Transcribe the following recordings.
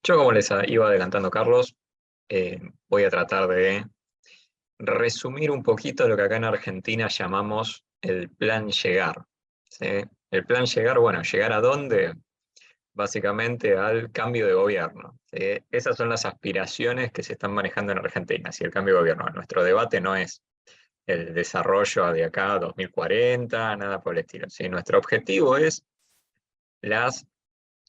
Yo, como les iba adelantando Carlos, voy a tratar de resumir un poquito lo que acá en Argentina llamamos el plan llegar. ¿Sí? El plan llegar, bueno, ¿llegar a dónde? Básicamente al cambio de gobierno. ¿Sí? Esas son las aspiraciones que se están manejando en Argentina, si el cambio de gobierno. Nuestro debate no es el desarrollo de acá a 2040, nada por el estilo. ¿Sí? Nuestro objetivo es las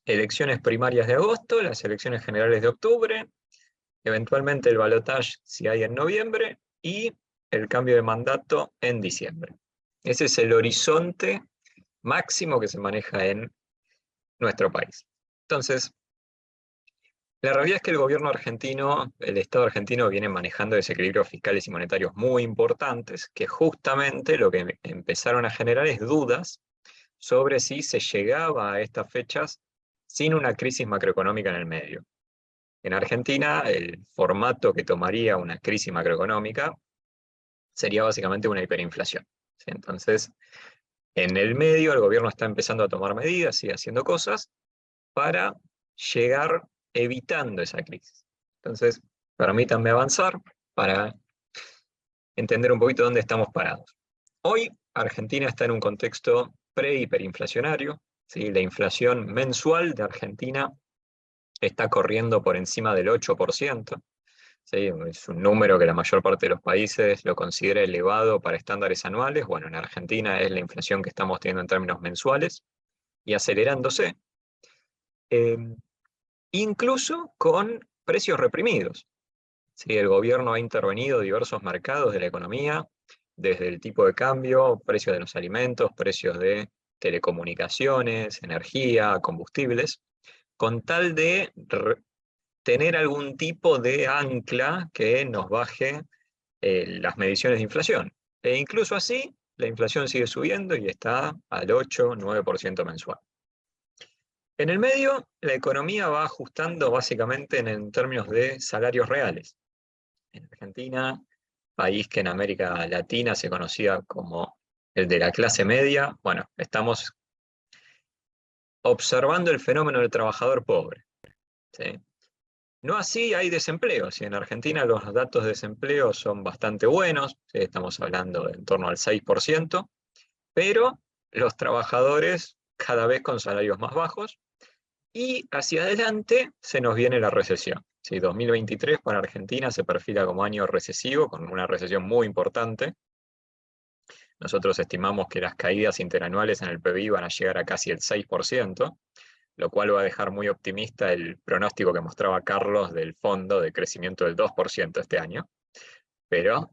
elecciones primarias de agosto, las elecciones generales de octubre, eventualmente el balotaje si hay en noviembre y el cambio de mandato en diciembre. Ese es el horizonte máximo que se maneja en nuestro país. Entonces, la realidad es que el gobierno argentino, el Estado argentino viene manejando desequilibrios fiscales y monetarios muy importantes que justamente lo que empezaron a generar es dudas sobre si se llegaba a estas fechas sin una crisis macroeconómica en el medio. En Argentina, el formato que tomaría una crisis macroeconómica sería básicamente una hiperinflación. ¿Sí? Entonces, en el medio, el gobierno está empezando a tomar medidas, sigue haciendo cosas para llegar evitando esa crisis. Entonces, permítanme avanzar para entender un poquito dónde estamos parados. Hoy, Argentina está en un contexto pre-hiperinflacionario. ¿Sí? La inflación mensual de Argentina está corriendo por encima del 8%. ¿Sí? Es un número que la mayor parte de los países lo considera elevado para estándares anuales. Bueno, en Argentina es la inflación que estamos teniendo en términos mensuales y acelerándose, eh, incluso con precios reprimidos. ¿Sí? El gobierno ha intervenido en diversos mercados de la economía, desde el tipo de cambio, precios de los alimentos, precios de telecomunicaciones, energía, combustibles, con tal de tener algún tipo de ancla que nos baje las mediciones de inflación. E incluso así, la inflación sigue subiendo y está al 8-9% mensual. En el medio, la economía va ajustando básicamente en términos de salarios reales. En Argentina, país que en América Latina se conocía como el de la clase media, bueno, estamos observando el fenómeno del trabajador pobre. ¿Sí? No así hay desempleo. Si en Argentina los datos de desempleo son bastante buenos, ¿sí? Estamos hablando de en torno al 6%, pero los trabajadores cada vez con salarios más bajos, y hacia adelante se nos viene la recesión. ¿Sí? 2023 para Argentina se perfila como año recesivo, con una recesión muy importante. Nosotros estimamos que las caídas interanuales en el PBI van a llegar a casi el 6%, lo cual va a dejar muy optimista el pronóstico que mostraba Carlos del fondo de crecimiento del 2% este año. Pero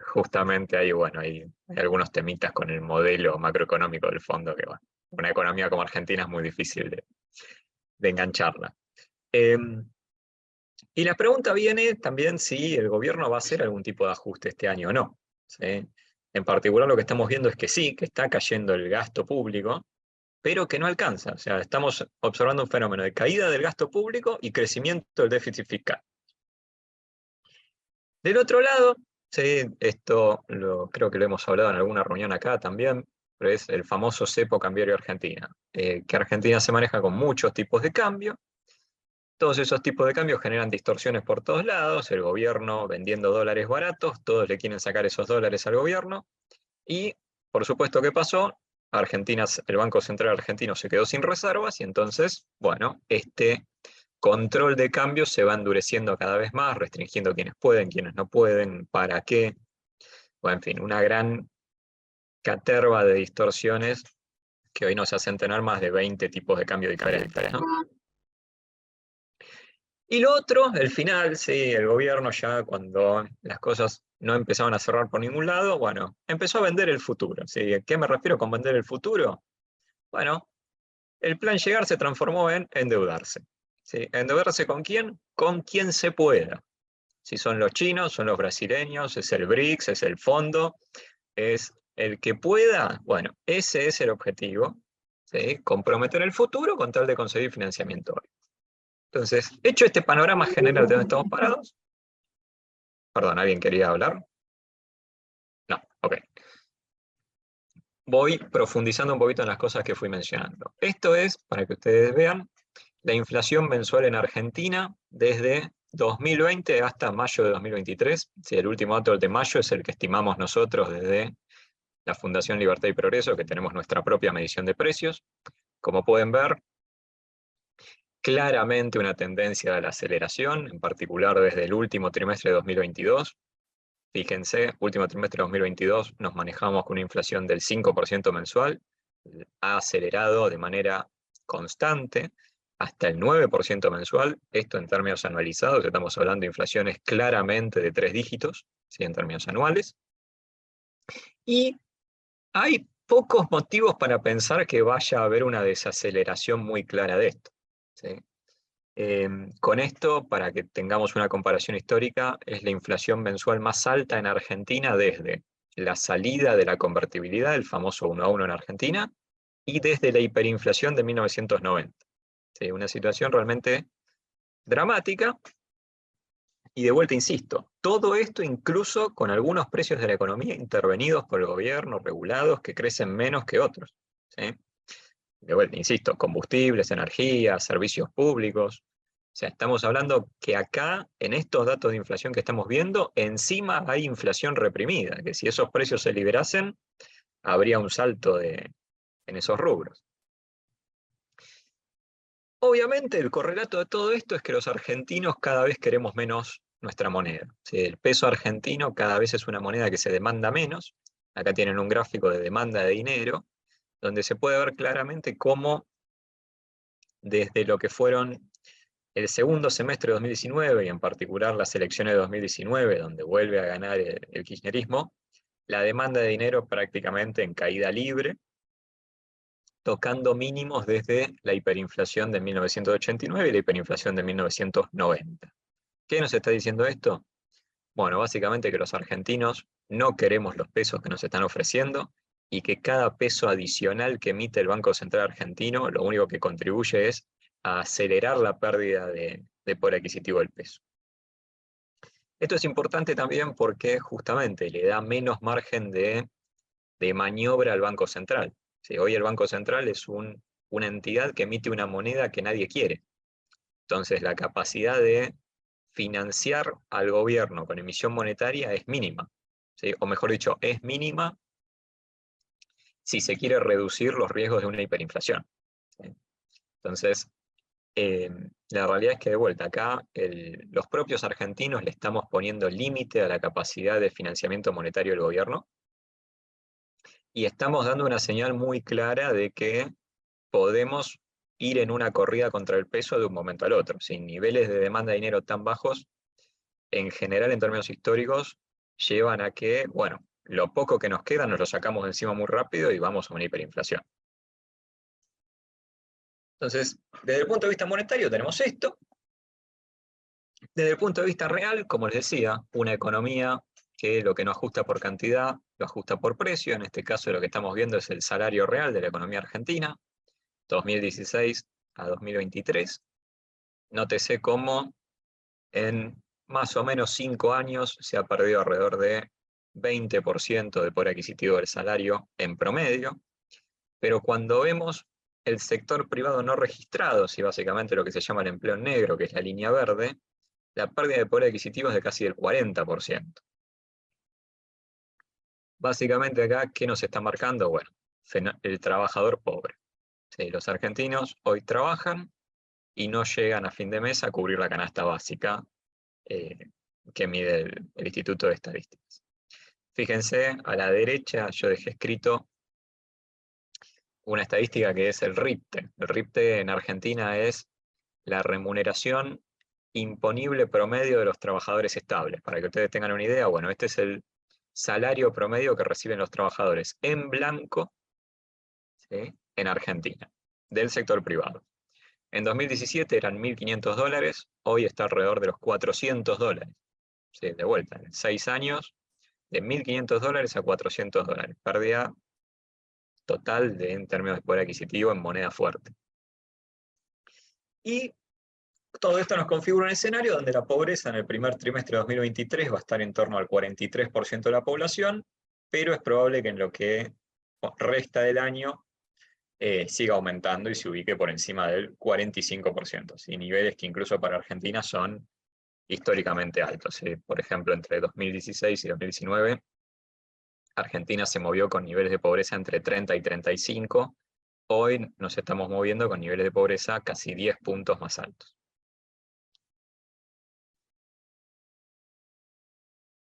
justamente ahí, bueno, hay algunos temitas con el modelo macroeconómico del fondo que, bueno, una economía como Argentina es muy difícil de engancharla. Y la pregunta viene también si el gobierno va a hacer algún tipo de ajuste este año o no. ¿Sí? En particular lo que estamos viendo es que sí, que está cayendo el gasto público, pero que no alcanza. O sea, estamos observando un fenómeno de caída del gasto público y crecimiento del déficit fiscal. Del otro lado, sí, esto creo que lo hemos hablado en alguna reunión acá también, pero es el famoso cepo cambiario Argentina, que Argentina se maneja con muchos tipos de cambio. Todos esos tipos de cambios generan distorsiones por todos lados, el gobierno vendiendo dólares baratos, todos le quieren sacar esos dólares al gobierno, y por supuesto, ¿qué pasó? El Banco Central Argentino se quedó sin reservas y entonces, bueno, este control de cambio se va endureciendo cada vez más, restringiendo quienes pueden, quienes no pueden, para qué. Bueno, en fin, una gran caterva de distorsiones que hoy nos hacen tener más de 20 tipos de cambio diferentes, ¿no? Y lo otro, el final, sí, el gobierno ya cuando las cosas no empezaban a cerrar por ningún lado, bueno, empezó a vender el futuro. ¿Sí? ¿A qué me refiero con vender el futuro? Bueno, el plan llegar se transformó en endeudarse. ¿Sí? ¿Endeudarse con quién? Con quien se pueda. Si son los chinos, son los brasileños, es el BRICS, es el fondo, es el que pueda. Bueno, ese es el objetivo. ¿Sí? Comprometer el futuro con tal de conseguir financiamiento hoy. Entonces, hecho este panorama general de dónde estamos parados, perdón, ¿alguien quería hablar? No, ok. Voy profundizando un poquito en las cosas que fui mencionando. Esto es, para que ustedes vean, la inflación mensual en Argentina desde 2020 hasta mayo de 2023. Sí, el último dato de mayo es el que estimamos nosotros desde la Fundación Libertad y Progreso, que tenemos nuestra propia medición de precios. Como pueden ver, claramente una tendencia a la aceleración, en particular desde el último trimestre de 2022. Fíjense, último trimestre de 2022 nos manejamos con una inflación del 5% mensual, ha acelerado de manera constante hasta el 9% mensual, esto en términos anualizados, estamos hablando de inflaciones claramente de 3 dígitos, ¿sí? En términos anuales, y hay pocos motivos para pensar que vaya a haber una desaceleración muy clara de esto, ¿sí? Con esto, para que tengamos una comparación histórica, es la inflación mensual más alta en Argentina desde la salida de la convertibilidad, el famoso 1 a 1 en Argentina, y desde la hiperinflación de 1990. ¿Sí? Una situación realmente dramática, y de vuelta insisto, todo esto incluso con algunos precios de la economía intervenidos por el gobierno, regulados, que crecen menos que otros. ¿Sí? De vuelta, insisto, combustibles, energía, servicios públicos. O sea, estamos hablando que acá, en estos datos de inflación que estamos viendo, encima hay inflación reprimida, que si esos precios se liberasen, habría un salto en esos rubros. Obviamente, el correlato de todo esto es que los argentinos cada vez queremos menos nuestra moneda. ¿Sí? El peso argentino cada vez es una moneda que se demanda menos. Acá tienen un gráfico de demanda de dinero, donde se puede ver claramente cómo desde lo que fueron el segundo semestre de 2019, y en particular las elecciones de 2019, donde vuelve a ganar el kirchnerismo, la demanda de dinero prácticamente en caída libre, tocando mínimos desde la hiperinflación de 1989 y la hiperinflación de 1990. ¿Qué nos está diciendo esto? Bueno, básicamente que los argentinos no queremos los pesos que nos están ofreciendo y que cada peso adicional que emite el Banco Central Argentino lo único que contribuye es a acelerar la pérdida de poder adquisitivo del peso. Esto es importante también porque justamente le da menos margen de maniobra al Banco Central. ¿Sí? Hoy el Banco Central es una entidad que emite una moneda que nadie quiere. Entonces la capacidad de financiar al gobierno con emisión monetaria es mínima. ¿Sí? O mejor dicho, es mínima si se quiere reducir los riesgos de una hiperinflación. ¿Sí? Entonces, la realidad es que de vuelta acá, los propios argentinos le estamos poniendo límite a la capacidad de financiamiento monetario del gobierno y estamos dando una señal muy clara de que podemos ir en una corrida contra el peso de un momento al otro. Sin niveles de demanda de dinero tan bajos, en general en términos históricos, llevan a que, bueno, lo poco que nos queda nos lo sacamos de encima muy rápido y vamos a una hiperinflación. Entonces, desde el punto de vista monetario tenemos esto. Desde el punto de vista real, como les decía, una economía que lo que no ajusta por cantidad, lo ajusta por precio. En este caso lo que estamos viendo es el salario real de la economía argentina, 2016 a 2023. Nótese cómo en más o menos 5 años se ha perdido alrededor de 20% del poder adquisitivo del salario en promedio, pero cuando vemos el sector privado no registrado, y básicamente lo que se llama el empleo negro, que es la línea verde, la pérdida de poder adquisitivo es de casi el 40%. Básicamente acá, ¿qué nos está marcando? Bueno, el trabajador pobre. Sí, los argentinos hoy trabajan y no llegan a fin de mes a cubrir la canasta básica que mide el Instituto de Estadísticas. Fíjense, a la derecha yo dejé escrito una estadística que es el RIPTE. El RIPTE en Argentina es la remuneración imponible promedio de los trabajadores estables. Para que ustedes tengan una idea, bueno, este es el salario promedio que reciben los trabajadores en blanco, ¿sí?, en Argentina, del sector privado. En 2017 eran $1.500, hoy está alrededor de los $400. ¿Sí? De vuelta, en 6 años, de $1.500 a $400. Pérdida total en términos de poder adquisitivo en moneda fuerte. Y todo esto nos configura un escenario donde la pobreza en el primer trimestre de 2023 va a estar en torno al 43% de la población, pero es probable que en lo que resta del año siga aumentando y se ubique por encima del 45%, ¿sí? Niveles que incluso para Argentina son históricamente altos, ¿sí? Por ejemplo, entre 2016 y 2019, Argentina se movió con niveles de pobreza entre 30 y 35. Hoy nos estamos moviendo con niveles de pobreza casi 10 puntos más altos.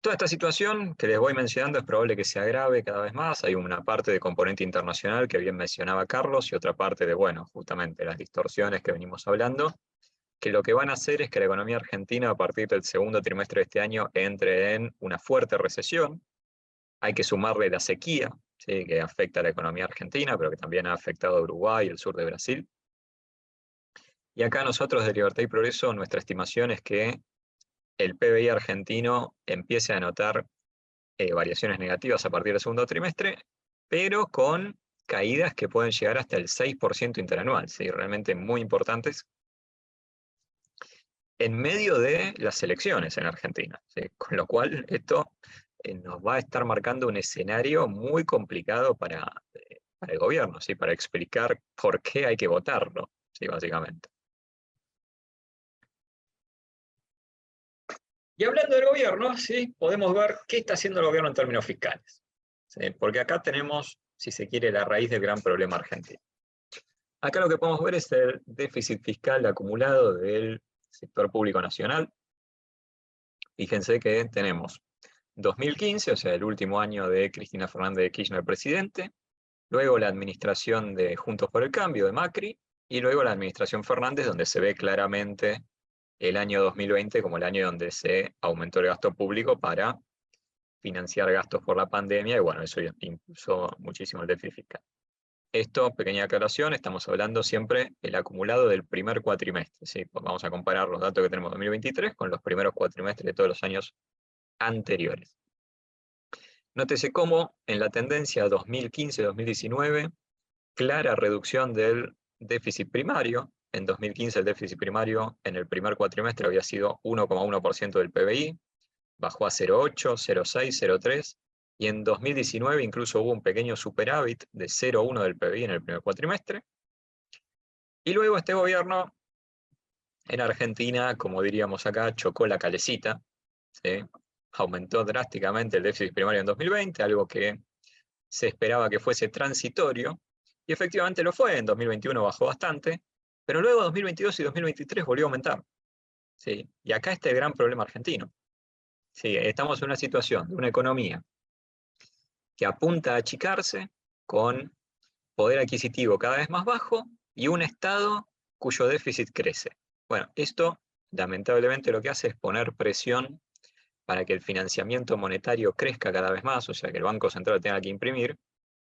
Toda esta situación que les voy mencionando es probable que se agrave cada vez más. Hay una parte de componente internacional que bien mencionaba Carlos y otra parte de, bueno, justamente las distorsiones que venimos hablando, que lo que van a hacer es que la economía argentina a partir del segundo trimestre de este año entre en una fuerte recesión. Hay que sumarle la sequía, ¿sí?, que afecta a la economía argentina, pero que también ha afectado a Uruguay y el sur de Brasil. Y acá nosotros de Libertad y Progreso, nuestra estimación es que el PBI argentino empiece a notar variaciones negativas a partir del segundo trimestre, pero con caídas que pueden llegar hasta el 6% interanual, ¿sí?, realmente muy importantes, en medio de las elecciones en Argentina, ¿sí? Con lo cual esto nos va a estar marcando un escenario muy complicado para el gobierno, ¿sí?, para explicar por qué hay que votarlo, ¿sí?, básicamente. Y hablando del gobierno, ¿sí?, podemos ver qué está haciendo el gobierno en términos fiscales, ¿sí? Porque acá tenemos, si se quiere, la raíz del gran problema argentino. Acá lo que podemos ver es el déficit fiscal acumulado del sector público nacional. Fíjense que tenemos 2015, o sea, el último año de Cristina Fernández de Kirchner presidente, luego la administración de Juntos por el Cambio de Macri, y luego la administración Fernández, donde se ve claramente el año 2020 como el año donde se aumentó el gasto público para financiar gastos por la pandemia, y bueno, eso impulsó muchísimo el déficit fiscal. Esto, pequeña aclaración, estamos hablando siempre del acumulado del primer cuatrimestre, ¿sí? Vamos a comparar los datos que tenemos en 2023 con los primeros cuatrimestres de todos los años anteriores. Nótese cómo en la tendencia 2015-2019, clara reducción del déficit primario. En 2015 el déficit primario en el primer cuatrimestre había sido 1,1% del PBI, bajó a 0,8, 0,6, 0,3, y en 2019 incluso hubo un pequeño superávit de 0,1 del PBI en el primer cuatrimestre. Y luego este gobierno en Argentina, como diríamos acá, chocó la calecita, ¿sí? Aumentó drásticamente el déficit primario en 2020, algo que se esperaba que fuese transitorio, y efectivamente lo fue. En 2021 bajó bastante, pero luego 2022 y 2023 volvió a aumentar, ¿sí? Y acá está el gran problema argentino. Sí, estamos en una situación de una economía que apunta a achicarse, con poder adquisitivo cada vez más bajo y un Estado cuyo déficit crece. Bueno, esto lamentablemente lo que hace es poner presión para que el financiamiento monetario crezca cada vez más, o sea que el Banco Central tenga que imprimir,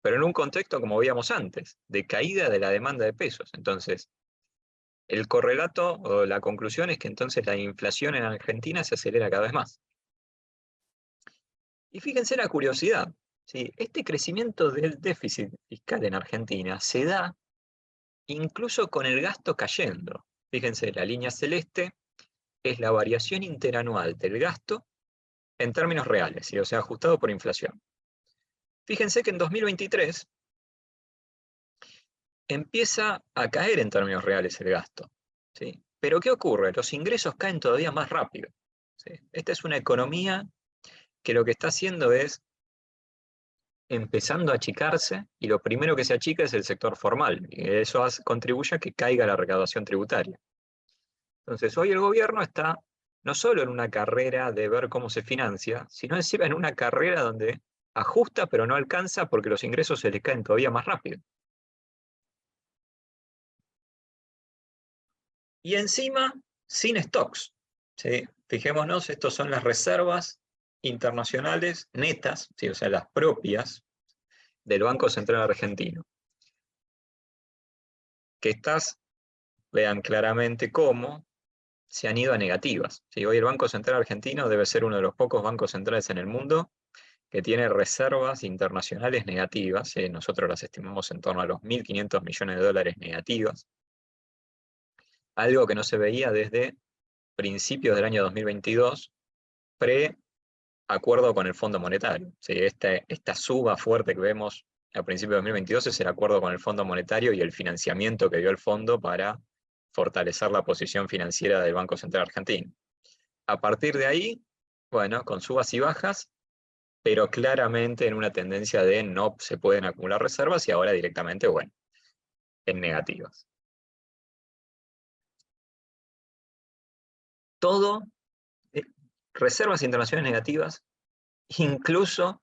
pero en un contexto, como veíamos antes, de caída de la demanda de pesos. Entonces, el correlato o la conclusión es que entonces la inflación en Argentina se acelera cada vez más. Y fíjense la curiosidad, ¿sí? Este crecimiento del déficit fiscal en Argentina se da incluso con el gasto cayendo. Fíjense, la línea celeste es la variación interanual del gasto en términos reales, ¿sí? O sea, ajustado por inflación. Fíjense que en 2023 empieza a caer en términos reales el gasto, ¿sí? Pero ¿qué ocurre? Los ingresos caen todavía más rápido, ¿sí? Esta es una economía que lo que está haciendo es empezando a achicarse, y lo primero que se achica es el sector formal, y eso contribuye a que caiga la recaudación tributaria. Entonces hoy el gobierno está no solo en una carrera de ver cómo se financia, sino encima en una carrera donde ajusta pero no alcanza porque los ingresos se les caen todavía más rápido. Y encima, sin stocks, ¿sí? Fijémonos, estos son las reservas internacionales netas, ¿sí? O sea, las propias del Banco Central Argentino. Que estas, vean claramente cómo se han ido a negativas, ¿sí? Hoy el Banco Central Argentino debe ser uno de los pocos bancos centrales en el mundo que tiene reservas internacionales negativas, ¿sí? Nosotros las estimamos en torno a los 1.500 millones de dólares negativas. Algo que no se veía desde principios del año 2022, pre-acuerdo con el Fondo Monetario, ¿sí? Esta suba fuerte que vemos a principios de 2022 es el acuerdo con el Fondo Monetario y el financiamiento que dio el fondo para fortalecer la posición financiera del Banco Central Argentino. A partir de ahí, bueno, con subas y bajas, pero claramente en una tendencia de no se pueden acumular reservas y ahora directamente, bueno, en negativas. Todo, reservas internacionales negativas, incluso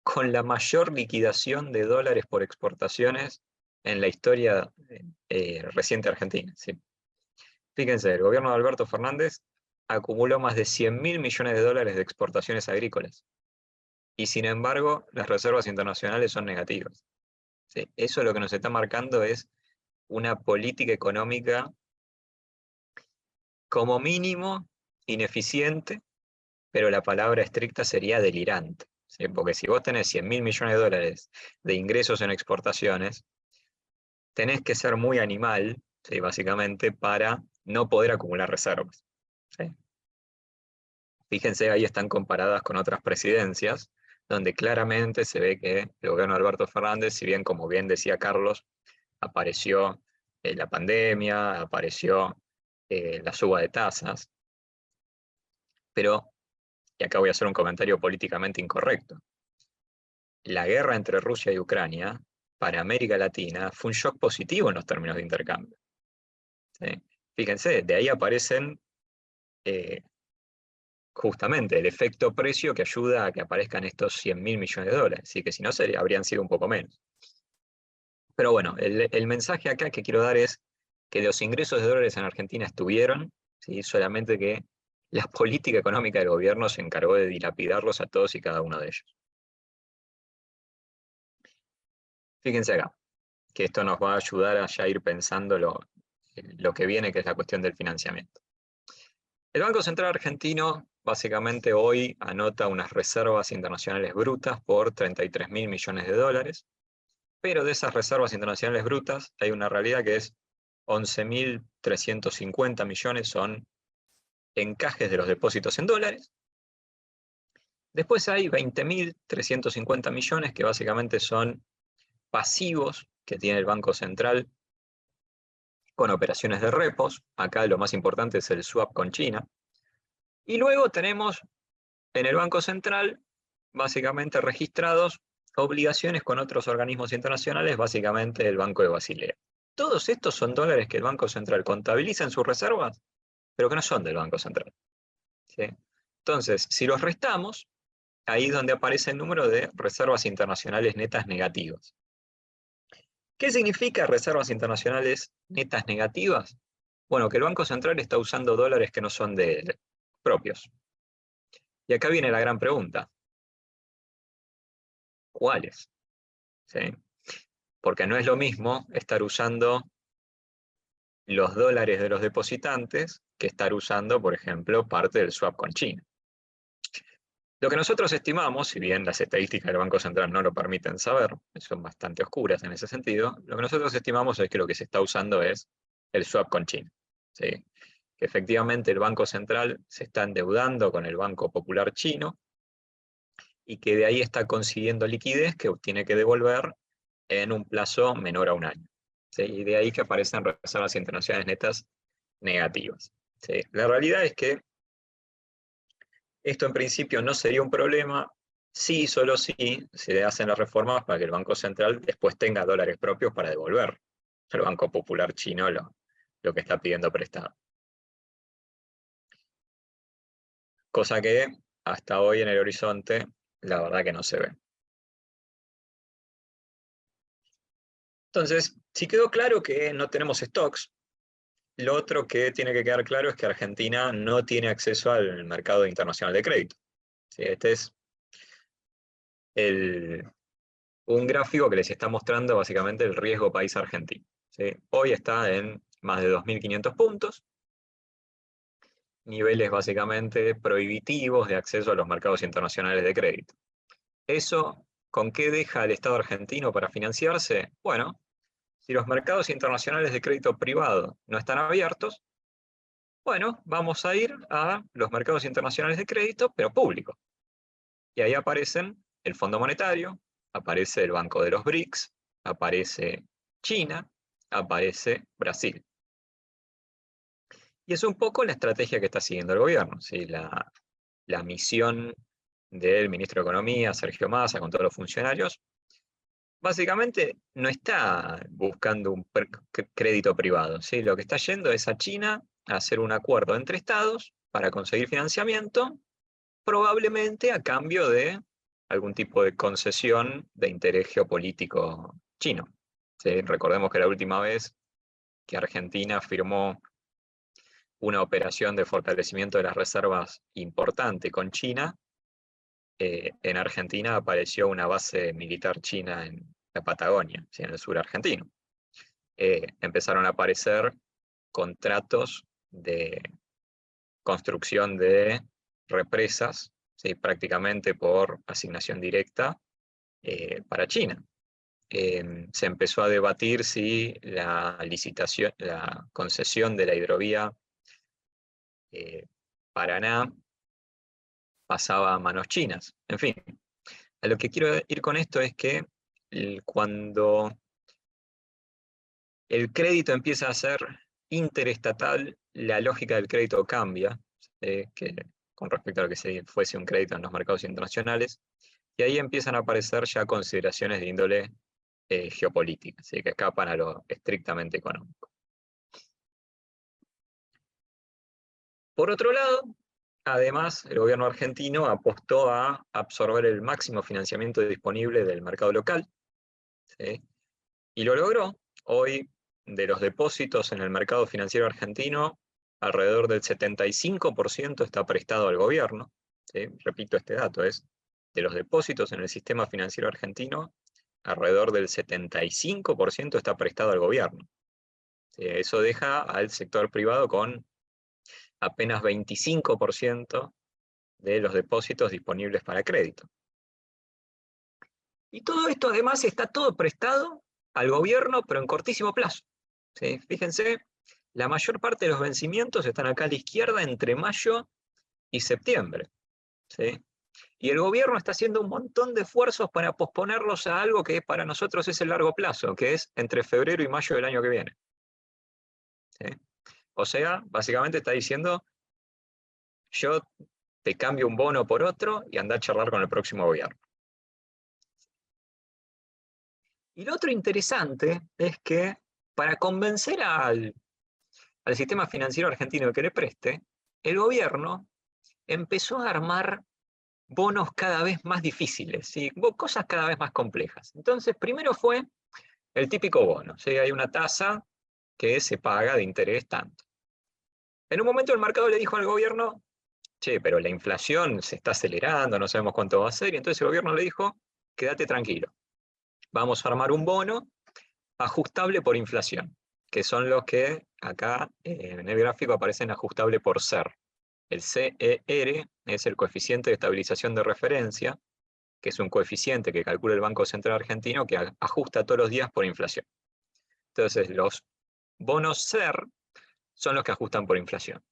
con la mayor liquidación de dólares por exportaciones en la historia reciente argentina. ¿Sí? Fíjense, el gobierno de Alberto Fernández acumuló más de 100.000 millones de dólares de exportaciones agrícolas. Y sin embargo, las reservas internacionales son negativas. ¿Sí? Eso lo que nos está marcando es una política económica como mínimo ineficiente, pero la palabra estricta sería delirante. ¿Sí? Porque si vos tenés 100.000 millones de dólares de ingresos en exportaciones, tenés que ser muy animal, ¿sí? Básicamente, para no poder acumular reservas. ¿Sí? Fíjense, ahí están comparadas con otras presidencias, donde claramente se ve que el gobierno de Alberto Fernández, si bien, como bien decía Carlos, apareció la pandemia, apareció la suba de tasas, pero, y acá voy a hacer un comentario políticamente incorrecto, la guerra entre Rusia y Ucrania, para América Latina, fue un shock positivo en los términos de intercambio. ¿Sí? Fíjense, de ahí aparecen eh, justamente el efecto precio que ayuda a que aparezcan estos 100.000 millones de dólares, así que si no, habrían sido un poco menos. Pero bueno, el mensaje acá que quiero dar es que los ingresos de dólares en Argentina estuvieron, ¿sí? Solamente que la política económica del gobierno se encargó de dilapidarlos a todos y cada uno de ellos. Fíjense acá, que esto nos va a ayudar a ya ir pensando lo que viene, que es la cuestión del financiamiento. El Banco Central Argentino básicamente hoy anota unas reservas internacionales brutas por 33.000 millones de dólares, pero de esas reservas internacionales brutas hay una realidad que es 11.350 millones son encajes de los depósitos en dólares. Después hay 20.350 millones que básicamente son pasivos que tiene el Banco Central con operaciones de repos. Acá lo más importante es el swap con China. Y luego tenemos en el Banco Central básicamente registrados obligaciones con otros organismos internacionales, básicamente el Banco de Basilea. Todos estos son dólares que el Banco Central contabiliza en sus reservas, pero que no son del Banco Central. ¿Sí? Entonces, si los restamos, ahí es donde aparece el número de reservas internacionales netas negativas. ¿Qué significa reservas internacionales netas negativas? Bueno, que el Banco Central está usando dólares que no son de él, propios. Y acá viene la gran pregunta. ¿Cuáles? ¿Sí? Porque no es lo mismo estar usando los dólares de los depositantes que estar usando, por ejemplo, parte del swap con China. Lo que nosotros estimamos, si bien las estadísticas del Banco Central no lo permiten saber, son bastante oscuras en ese sentido, lo que nosotros estimamos es que lo que se está usando es el swap con China. ¿Sí? Que efectivamente el Banco Central se está endeudando con el Banco Popular Chino y que de ahí está consiguiendo liquidez que tiene que devolver en un plazo menor a un año. ¿Sí? Y de ahí que aparecen reservas internacionales netas negativas. ¿Sí? La realidad es que esto en principio no sería un problema si, solo si se hacen las reformas para que el Banco Central después tenga dólares propios para devolver al Banco Popular Chino lo que está pidiendo prestado. Cosa que hasta hoy en el horizonte, la verdad que no se ve. Entonces, si quedó claro que no tenemos stocks, lo otro que tiene que quedar claro es que Argentina no tiene acceso al mercado internacional de crédito. ¿Sí? Este es un gráfico que les está mostrando básicamente el riesgo país argentino. ¿Sí? Hoy está en más de 2.500 puntos, niveles básicamente prohibitivos de acceso a los mercados internacionales de crédito. ¿Eso con qué deja el Estado argentino para financiarse? Bueno, si los mercados internacionales de crédito privado no están abiertos, bueno, vamos a ir a los mercados internacionales de crédito, pero públicos. Y ahí aparecen el Fondo Monetario, aparece el Banco de los BRICS, aparece China, aparece Brasil. Y es un poco la estrategia que está siguiendo el gobierno, ¿sí? La misión del ministro de Economía, Sergio Massa, con todos los funcionarios, básicamente no está buscando un crédito privado, ¿sí? Lo que está yendo es a China a hacer un acuerdo entre estados para conseguir financiamiento, probablemente a cambio de algún tipo de concesión de interés geopolítico chino. ¿Sí? Recordemos que la última vez que Argentina firmó una operación de fortalecimiento de las reservas importante con China, en Argentina apareció una base militar china en la Patagonia, ¿sí? En el sur argentino. Empezaron a aparecer contratos de construcción de represas, ¿sí? Prácticamente por asignación directa para China. Se empezó a debatir si la licitación, la concesión de la hidrovía Paraná pasaba a manos chinas. En fin, a lo que quiero ir con esto es que cuando el crédito empieza a ser interestatal, la lógica del crédito cambia, que, con respecto a lo que fuese un crédito en los mercados internacionales, y ahí empiezan a aparecer ya consideraciones de índole geopolítica, ¿sí? Que escapan a lo estrictamente económico. Por otro lado, además, el gobierno argentino apostó a absorber el máximo financiamiento disponible del mercado local, ¿sí? Y lo logró. Hoy, de los depósitos en el mercado financiero argentino, alrededor del 75% está prestado al gobierno, ¿sí? Repito este dato, es de los depósitos en el sistema financiero argentino, alrededor del 75% está prestado al gobierno. Eso deja al sector privado con apenas 25% de los depósitos disponibles para crédito. Y todo esto además está todo prestado al gobierno, pero en cortísimo plazo. ¿Sí? Fíjense, la mayor parte de los vencimientos están acá a la izquierda entre mayo y septiembre. ¿Sí? Y el gobierno está haciendo un montón de esfuerzos para posponerlos a algo que para nosotros es el largo plazo, que es entre febrero y mayo del año que viene. ¿Sí? O sea, básicamente está diciendo, yo te cambio un bono por otro y anda a charlar con el próximo gobierno. Y lo otro interesante es que para convencer al sistema financiero argentino de que le preste, el gobierno empezó a armar bonos cada vez más difíciles, ¿sí? Cosas cada vez más complejas. Entonces, primero fue el típico bono, ¿sí? Hay una tasa que se paga de interés tanto. En un momento el mercado le dijo al gobierno, che, pero la inflación se está acelerando, no sabemos cuánto va a ser, y entonces el gobierno le dijo, quédate tranquilo, vamos a armar un bono ajustable por inflación, que son los que acá en el gráfico aparecen ajustable por SER. El CER es el coeficiente de estabilización de referencia, que es un coeficiente que calcula el Banco Central Argentino que ajusta todos los días por inflación. Entonces, los bonos SER son los que ajustan por inflación.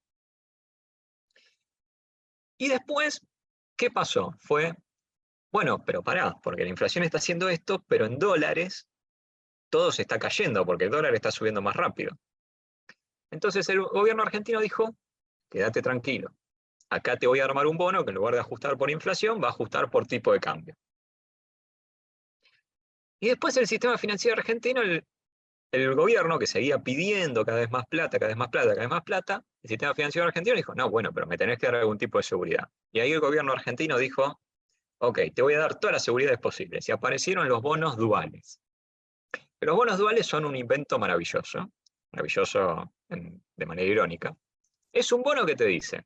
Y después, ¿qué pasó? Fue, bueno, pero pará, porque la inflación está haciendo esto, pero en dólares todo se está cayendo, porque el dólar está subiendo más rápido. Entonces el gobierno argentino dijo, quédate tranquilo, acá te voy a armar un bono que en lugar de ajustar por inflación, va a ajustar por tipo de cambio. Y después el sistema financiero argentino, el gobierno que seguía pidiendo cada vez más plata, cada vez más plata, cada vez más plata, el sistema financiero argentino dijo, no, bueno, pero me tenés que dar algún tipo de seguridad. Y ahí el gobierno argentino dijo, ok, te voy a dar todas las seguridades posibles. Y aparecieron los bonos duales. Los bonos duales son un invento maravilloso, maravilloso de manera irónica. Es un bono que te dice,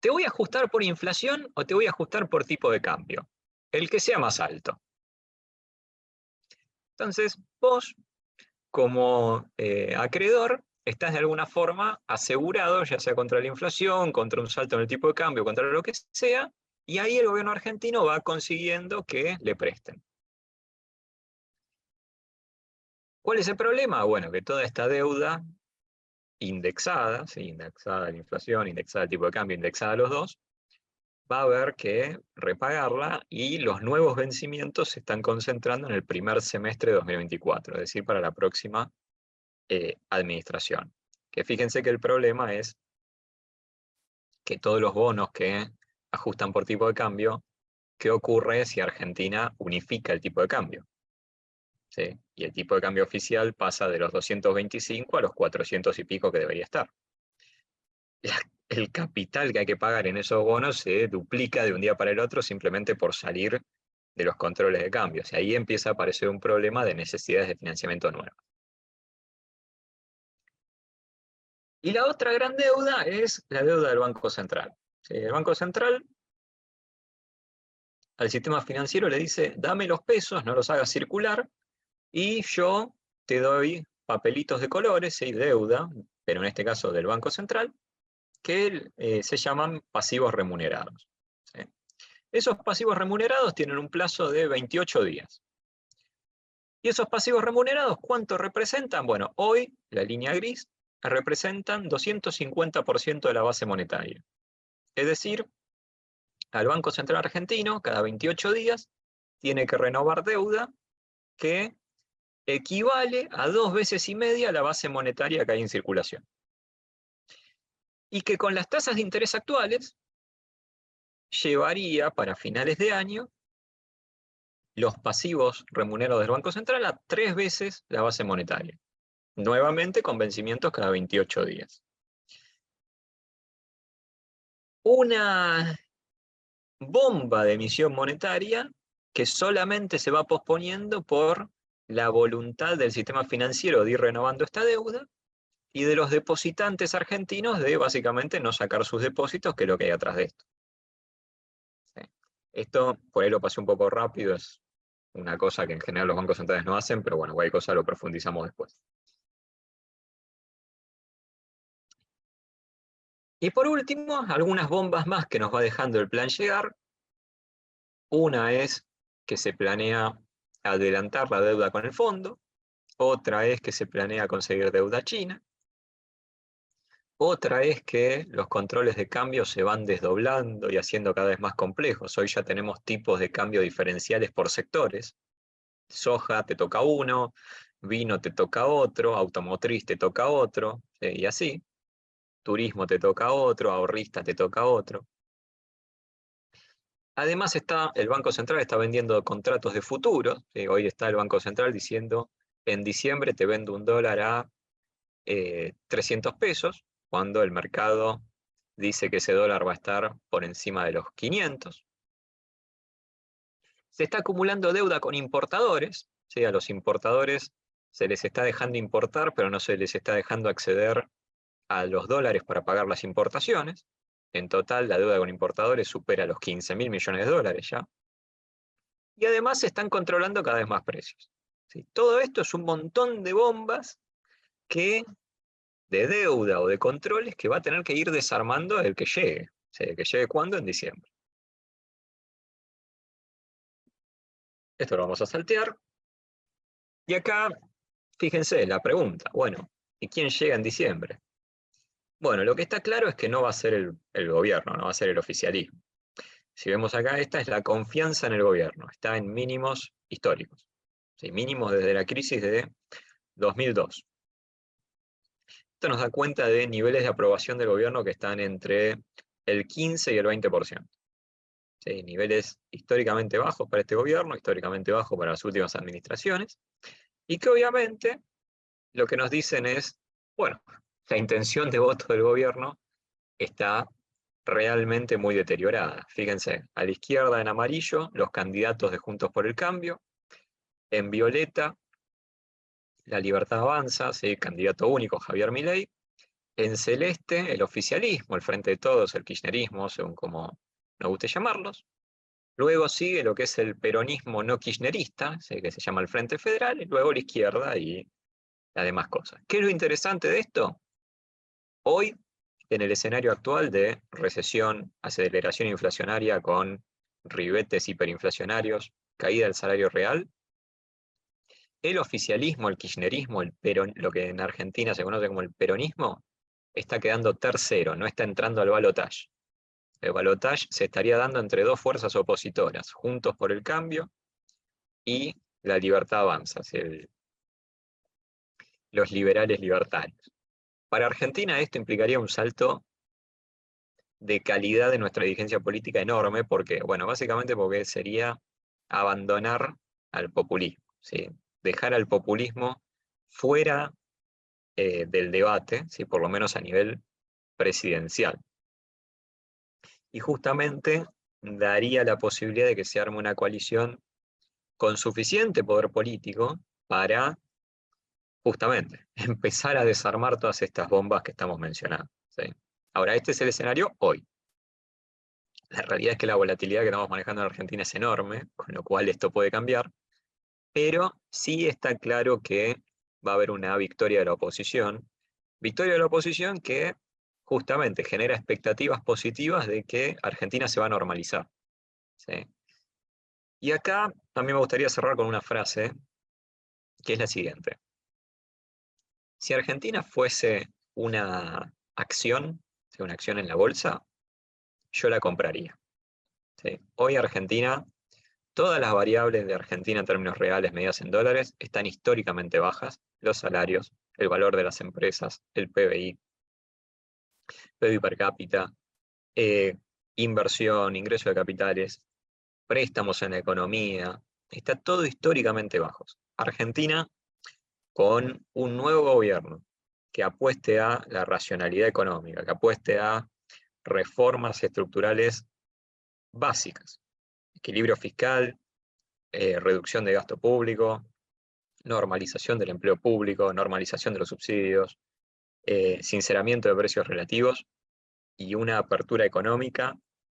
¿te voy a ajustar por inflación o te voy a ajustar por tipo de cambio? El que sea más alto. Entonces, vos, como acreedor, estás de alguna forma asegurado, ya sea contra la inflación, contra un salto en el tipo de cambio, contra lo que sea, y ahí el gobierno argentino va consiguiendo que le presten. ¿Cuál es el problema? Bueno, que toda esta deuda indexada, ¿sí? Indexada a la inflación, indexada al tipo de cambio, indexada a los dos, va a haber que repagarla y los nuevos vencimientos se están concentrando en el primer semestre de 2024, es decir, para la próxima administración. Que fíjense que el problema es que todos los bonos que ajustan por tipo de cambio, ¿qué ocurre si Argentina unifica el tipo de cambio? ¿Sí? Y el tipo de cambio oficial pasa de los 225 a los 400 y pico que debería estar. El capital que hay que pagar en esos bonos se duplica de un día para el otro simplemente por salir de los controles de cambios. Y ahí empieza a aparecer un problema de necesidades de financiamiento nuevas. Y la otra gran deuda es la deuda del Banco Central. ¿Sí? El Banco Central al sistema financiero le dice, dame los pesos, no los hagas circular, y yo te doy papelitos de colores, ¿sí? Deuda, pero en este caso del Banco Central, que se llaman pasivos remunerados. ¿Sí? Esos pasivos remunerados tienen un plazo de 28 días. ¿Y esos pasivos remunerados cuánto representan? Bueno, hoy la línea gris representan 250% de la base monetaria. Es decir, al Banco Central Argentino, cada 28 días, tiene que renovar deuda que equivale a 2 veces y media la base monetaria que hay en circulación. Y que con las tasas de interés actuales, llevaría para finales de año los pasivos remunerados del Banco Central a 3 veces la base monetaria. Nuevamente con vencimientos cada 28 días. Una bomba de emisión monetaria que solamente se va posponiendo por la voluntad del sistema financiero de ir renovando esta deuda y de los depositantes argentinos de básicamente no sacar sus depósitos, que es lo que hay atrás de esto. ¿Sí? Esto, por ahí lo pasé un poco rápido, es una cosa que en general los bancos centrales no hacen, pero bueno, cualquier cosa lo profundizamos después. Y por último, algunas bombas más que nos va dejando el plan llegar. Una es que se planea adelantar la deuda con el fondo, otra es que se planea conseguir deuda china, otra es que los controles de cambio se van desdoblando y haciendo cada vez más complejos. Hoy ya tenemos tipos de cambio diferenciales por sectores. Soja te toca uno, vino te toca otro, automotriz te toca otro, y así. Turismo te toca otro, ahorrista te toca otro. Además el Banco Central está vendiendo contratos de futuro. Hoy está el Banco Central diciendo, en diciembre te vendo un dólar a 300 pesos, cuando el mercado dice que ese dólar va a estar por encima de los 500. Se está acumulando deuda con importadores. ¿Sí? A los importadores se les está dejando importar, pero no se les está dejando acceder a los dólares para pagar las importaciones. En total, la deuda con importadores supera los 15.000 millones de dólares ya. Y además se están controlando cada vez más precios. ¿Sí? Todo esto es un montón de bombas de deuda o de controles que va a tener que ir desarmando el que llegue. ¿Sí? ¿El que llegue cuándo? En diciembre. Esto lo vamos a saltear. Y acá, fíjense, la pregunta, bueno, ¿y quién llega en diciembre? Bueno, lo que está claro es que no va a ser el gobierno, no va a ser el oficialismo. Si vemos acá, esta es la confianza en el gobierno, está en mínimos históricos. ¿Sí? Mínimos desde la crisis de 2002. Esto nos da cuenta de niveles de aprobación del gobierno que están entre el 15 y el 20%. ¿Sí? Niveles históricamente bajos para este gobierno, históricamente bajos para las últimas administraciones, y que obviamente lo que nos dicen es, bueno, la intención de voto del gobierno está realmente muy deteriorada. Fíjense, a la izquierda en amarillo, los candidatos de Juntos por el Cambio, en violeta, La Libertad Avanza, ¿sí? Candidato único Javier Milei, en celeste, el oficialismo, el Frente de Todos, el kirchnerismo, según como nos guste llamarlos. Luego sigue lo que es el peronismo no kirchnerista, que se llama el Frente Federal, y luego la izquierda y las demás cosas. ¿Qué es lo interesante de esto? Hoy, en el escenario actual de recesión, aceleración inflacionaria con ribetes hiperinflacionarios, caída del salario real, el oficialismo, el kirchnerismo, lo que en Argentina se conoce como el peronismo, está quedando tercero, no está entrando al balotaje. El balotaje se estaría dando entre dos fuerzas opositoras, Juntos por el Cambio y La Libertad Avanza, los liberales libertarios. Para Argentina esto implicaría un salto de calidad de nuestra dirigencia política enorme, porque, bueno, básicamente porque sería abandonar al populismo, ¿sí? Dejar al populismo fuera del debate, ¿sí? Por lo menos a nivel presidencial. Y justamente daría la posibilidad de que se arme una coalición con suficiente poder político para, justamente, empezar a desarmar todas estas bombas que estamos mencionando, ¿sí? Ahora, este es el escenario hoy. La realidad es que la volatilidad que estamos manejando en Argentina es enorme, con lo cual esto puede cambiar, pero sí está claro que va a haber una victoria de la oposición que justamente genera expectativas positivas de que Argentina se va a normalizar, ¿sí? Y acá también me gustaría cerrar con una frase, que es la siguiente. Si Argentina fuese una acción, ¿sí? Una acción en la bolsa, yo la compraría, ¿sí? Hoy Argentina, todas las variables de Argentina en términos reales medidas en dólares están históricamente bajas, los salarios, el valor de las empresas, el PBI per cápita, inversión, ingreso de capitales, préstamos en la economía, está todo históricamente bajos. Argentina, con un nuevo gobierno que apueste a la racionalidad económica, que apueste a reformas estructurales básicas, equilibrio fiscal, reducción de gasto público, normalización del empleo público, normalización de los subsidios, sinceramiento de precios relativos y una apertura económica.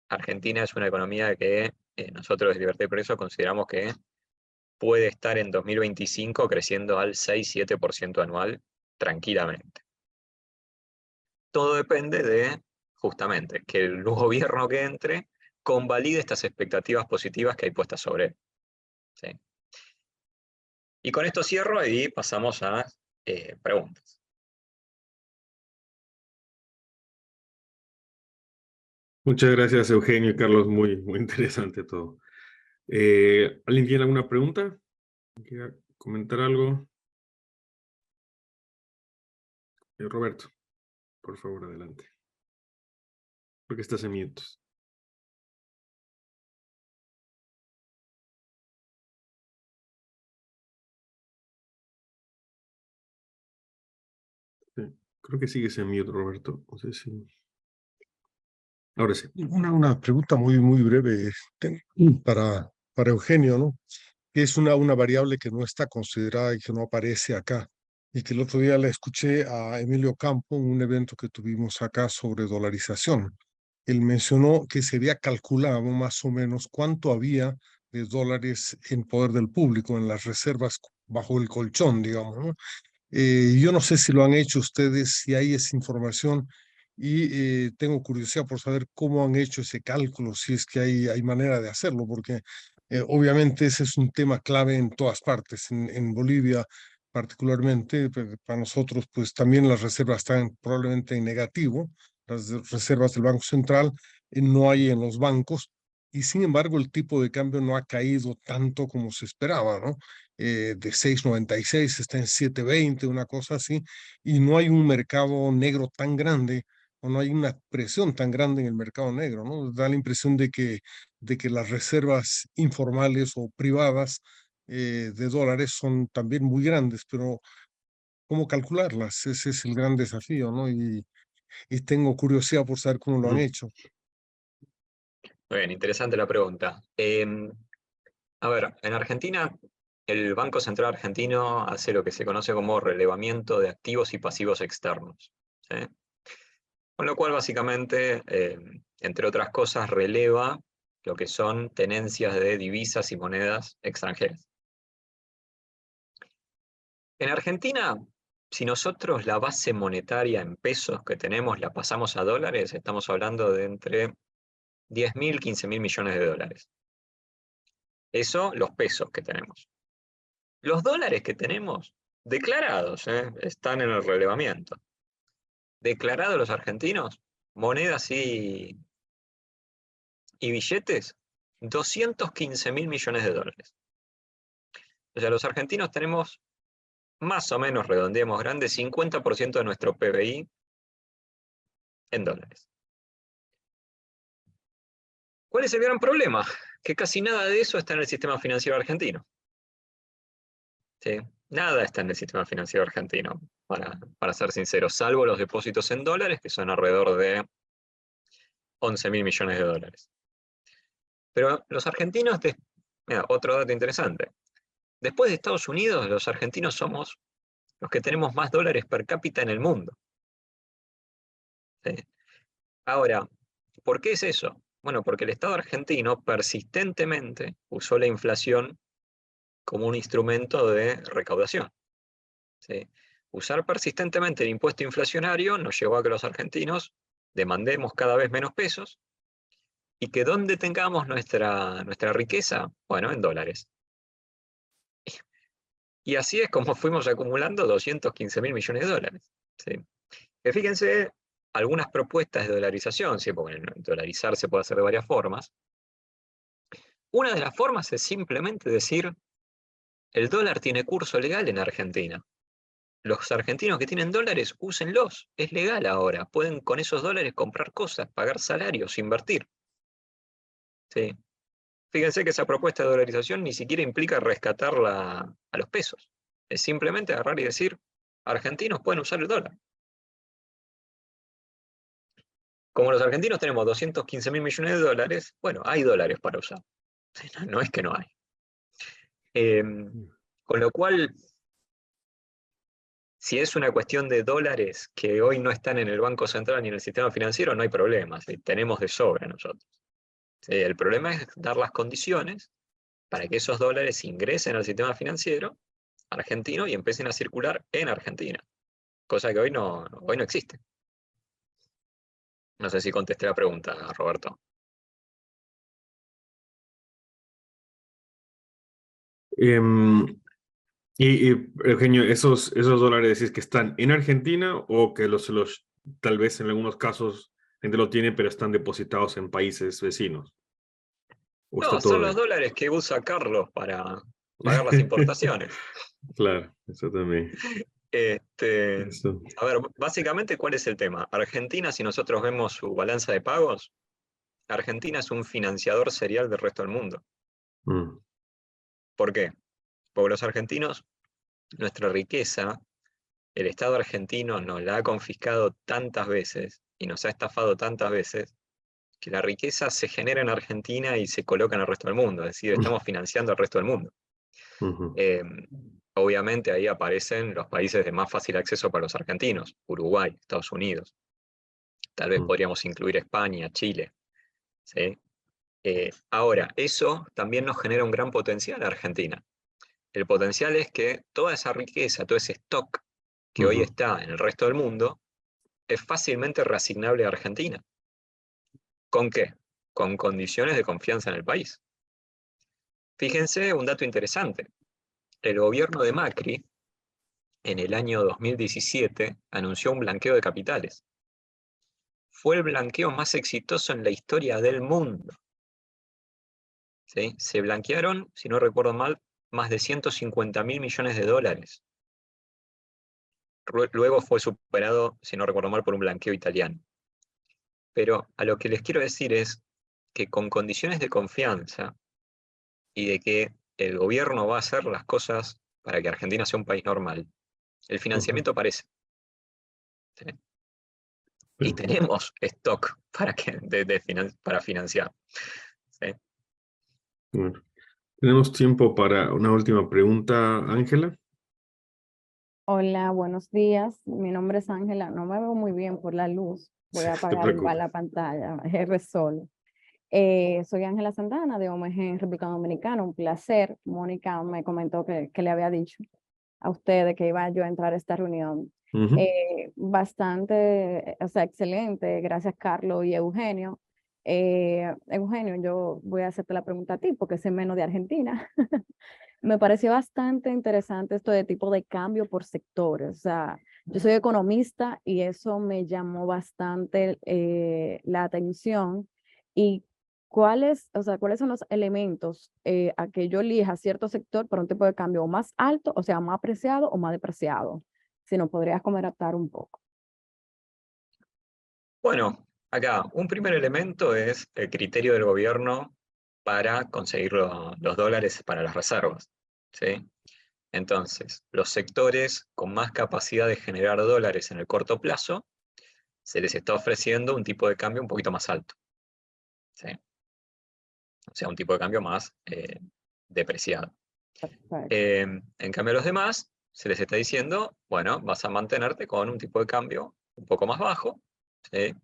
Argentina es una economía que nosotros de Libertad y Progreso consideramos que puede estar en 2025 creciendo al 6-7% anual tranquilamente. Todo depende de, justamente, que el gobierno que entre convalide estas expectativas positivas que hay puestas sobre él, ¿sí? Y con esto cierro y pasamos a preguntas. Muchas gracias, Eugenio y Carlos. Muy, muy interesante todo. ¿Alguien tiene alguna pregunta? ¿Quiere comentar algo? Roberto, por favor, adelante. Porque estás en mute. Sí, creo que sigues en mute, Roberto. No sé si... Ahora sí. Una pregunta muy, muy breve para Eugenio, ¿no? Que es una variable que no está considerada y que no aparece acá. Y que el otro día le escuché a Emilio Campo en un evento que tuvimos acá sobre dolarización. Él mencionó que se había calculado más o menos cuánto había de dólares en poder del público, en las reservas bajo el colchón, digamos, ¿no? Yo no sé si lo han hecho ustedes, si hay esa información, y tengo curiosidad por saber cómo han hecho ese cálculo, si es que hay manera de hacerlo, porque obviamente ese es un tema clave en todas partes, en Bolivia particularmente, para nosotros pues también las reservas están probablemente en negativo, las reservas del Banco Central no hay en los bancos, y sin embargo el tipo de cambio no ha caído tanto como se esperaba, ¿no? De 6,96 está en 7,20, una cosa así, y no hay un mercado negro tan grande, o no hay una presión tan grande en el mercado negro, ¿no? Da la impresión de que las reservas informales o privadas de dólares son también muy grandes, pero ¿cómo calcularlas? Ese es el gran desafío, ¿no? Y tengo curiosidad por saber cómo lo han hecho. Muy bien, interesante la pregunta. A ver, en Argentina, el Banco Central Argentino hace lo que se conoce como relevamiento de activos y pasivos externos, ¿sí? Con lo cual, básicamente, entre otras cosas, releva lo que son tenencias de divisas y monedas extranjeras. En Argentina, si nosotros la base monetaria en pesos que tenemos la pasamos a dólares, estamos hablando de entre 10.000 y 15.000 millones de dólares. Eso, los pesos que tenemos. Los dólares que tenemos, declarados, están en el relevamiento. Declarados los argentinos, moneda así y billetes, 215.000 millones de dólares. O sea, los argentinos tenemos, más o menos, redondeemos grande, 50% de nuestro PBI en dólares. ¿Cuál es el gran problema? Que casi nada de eso está en el sistema financiero argentino. ¿Sí? Nada está en el sistema financiero argentino, para ser sincero, salvo los depósitos en dólares, que son alrededor de 11.000 millones de dólares. Pero los argentinos, mira, otro dato interesante. Después de Estados Unidos, los argentinos somos los que tenemos más dólares per cápita en el mundo. ¿Sí? Ahora, ¿por qué es eso? Bueno, porque el Estado argentino persistentemente usó la inflación como un instrumento de recaudación. ¿Sí? Usar persistentemente el impuesto inflacionario nos llevó a que los argentinos demandemos cada vez menos pesos y que donde tengamos nuestra riqueza, bueno, en dólares. Y así es como fuimos acumulando 215.000 millones de dólares. ¿Sí? Que fíjense, algunas propuestas de dolarización, ¿sí? Porque dolarizar se puede hacer de varias formas. Una de las formas es simplemente decir, el dólar tiene curso legal en Argentina. Los argentinos que tienen dólares, úsenlos. Es legal ahora. Pueden con esos dólares comprar cosas, pagar salarios, invertir. ¿Sí? Fíjense que esa propuesta de dolarización ni siquiera implica rescatar a los pesos. Es simplemente agarrar y decir, argentinos pueden usar el dólar. Como los argentinos tenemos 215.000 millones de dólares, bueno, hay dólares para usar. No es que no hay. Con lo cual, si es una cuestión de dólares que hoy no están en el Banco Central ni en el sistema financiero, no hay problema. ¿Sí? Tenemos de sobra nosotros. ¿Sí? El problema es dar las condiciones para que esos dólares ingresen al sistema financiero argentino y empiecen a circular en Argentina. Cosa que hoy no existe. No sé si contesté la pregunta, Roberto. Eugenio, ¿esos dólares decís que están en Argentina o que tal vez en algunos casos gente lo tiene, pero están depositados en países vecinos? ¿O está No, son todo los ahí? dólares que usa Carlos para pagar las importaciones. Claro, eso también. Eso. A ver, básicamente, ¿cuál es el tema? Argentina, si nosotros vemos su balanza de pagos, Argentina es un financiador serial del resto del mundo. Mm. ¿Por qué? Porque los argentinos, nuestra riqueza, el Estado argentino nos la ha confiscado tantas veces y nos ha estafado tantas veces que la riqueza se genera en Argentina y se coloca en el resto del mundo. Es decir, estamos financiando al resto del mundo. Ujú. Obviamente ahí aparecen los países de más fácil acceso para los argentinos, Uruguay, Estados Unidos. Tal vez podríamos incluir España, Chile. ¿Sí? Ahora, eso también nos genera un gran potencial a Argentina. El potencial es que toda esa riqueza, todo ese stock que hoy está en el resto del mundo, es fácilmente reasignable a Argentina. ¿Con qué? Con condiciones de confianza en el país. Fíjense un dato interesante. El gobierno de Macri, en el año 2017, anunció un blanqueo de capitales. Fue el blanqueo más exitoso en la historia del mundo. ¿Sí? Se blanquearon, si no recuerdo mal, más de 150.000 millones de dólares. Luego fue superado, si no recuerdo mal, por un blanqueo italiano. Pero a lo que les quiero decir es que con condiciones de confianza y de que el gobierno va a hacer las cosas para que Argentina sea un país normal, el financiamiento aparece. ¿Sí? Y tenemos stock para financiar. ¿Sí? Bueno, tenemos tiempo para una última pregunta, Ángela. Hola, buenos días. Mi nombre es Ángela. No me veo muy bien por la luz. Voy Sí, a no te apagar preocupes. la pantalla, es sol. Soy Ángela Santana de OMG en República Dominicana. Un placer. Mónica me comentó que le había dicho a ustedes que iba yo a entrar a esta reunión. Ujú. Bastante, o sea, excelente. Gracias, Carlos y Eugenio. Eugenio, yo voy a hacerte la pregunta a ti porque sé menos de Argentina. Me pareció bastante interesante esto de tipo de cambio por sectores. O sea, yo soy economista y eso me llamó bastante la atención. Y ¿cuáles son los elementos a que yo elija cierto sector para un tipo de cambio más alto, o sea, más apreciado o más depreciado? Si nos podrías comentar un poco. Bueno, acá un primer elemento es el criterio del gobierno para conseguir los dólares para las reservas, ¿sí? Entonces, los sectores con más capacidad de generar dólares en el corto plazo, se les está ofreciendo un tipo de cambio un poquito más alto, ¿sí? O sea, un tipo de cambio más depreciado. Perfecto. En cambio a los demás, se les está diciendo, bueno, vas a mantenerte con un tipo de cambio un poco más bajo, ¿sí?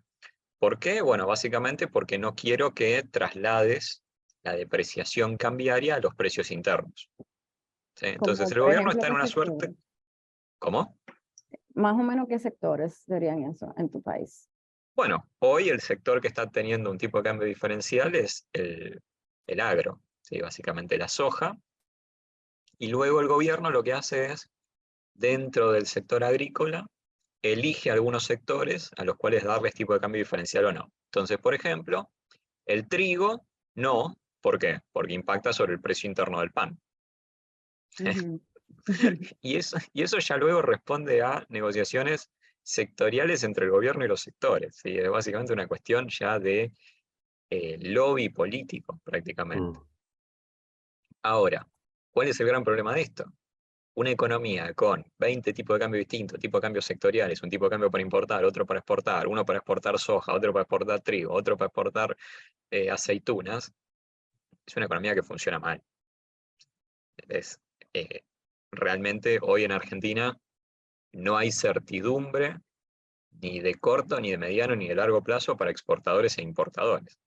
¿Por qué? Bueno, básicamente porque no quiero que traslades la depreciación cambiaria a los precios internos, ¿sí? Entonces Como el por gobierno ejemplo, está en ¿qué una sectores? suerte... ¿Cómo? Más o menos, ¿qué sectores serían eso en tu país? Bueno, hoy el sector que está teniendo un tipo de cambio diferencial es el agro, ¿sí? Básicamente la soja, y luego el gobierno lo que hace es, dentro del sector agrícola, elige algunos sectores a los cuales darles tipo de cambio diferencial o no. Entonces, por ejemplo, el trigo, no. ¿Por qué? Porque impacta sobre el precio interno del pan. Ujú. Y eso ya luego responde a negociaciones sectoriales entre el gobierno y los sectores, ¿sí? Es básicamente una cuestión ya de lobby político, prácticamente. Mm. Ahora, ¿cuál es el gran problema de esto? Una economía con 20 tipos de cambio distintos, tipos de cambios sectoriales, un tipo de cambio para importar, otro para exportar, uno para exportar soja, otro para exportar trigo, otro para exportar aceitunas, es una economía que funciona mal. Es, eh, realmente hoy en Argentina no hay certidumbre ni de corto, ni de mediano, ni de largo plazo para exportadores e importadores.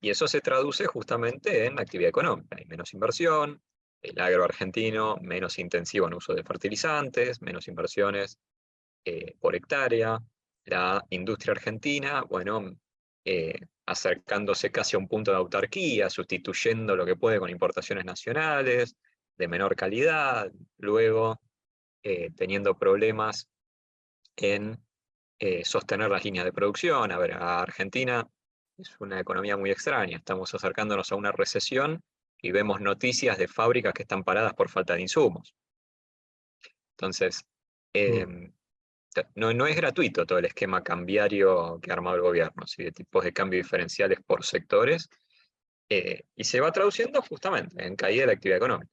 Y eso se traduce justamente en actividad económica. Hay menos inversión, el agro argentino menos intensivo en uso de fertilizantes, menos inversiones por hectárea, la industria argentina, bueno, acercándose casi a un punto de autarquía, sustituyendo lo que puede con importaciones nacionales, de menor calidad, luego teniendo problemas en sostener las líneas de producción. A ver, a Argentina es una economía muy extraña, estamos acercándonos a una recesión y vemos noticias de fábricas que están paradas por falta de insumos. Entonces, no es gratuito todo el esquema cambiario que ha armado el gobierno, ¿sí? De tipos de cambio diferenciales por sectores, y se va traduciendo justamente en caída de la actividad económica.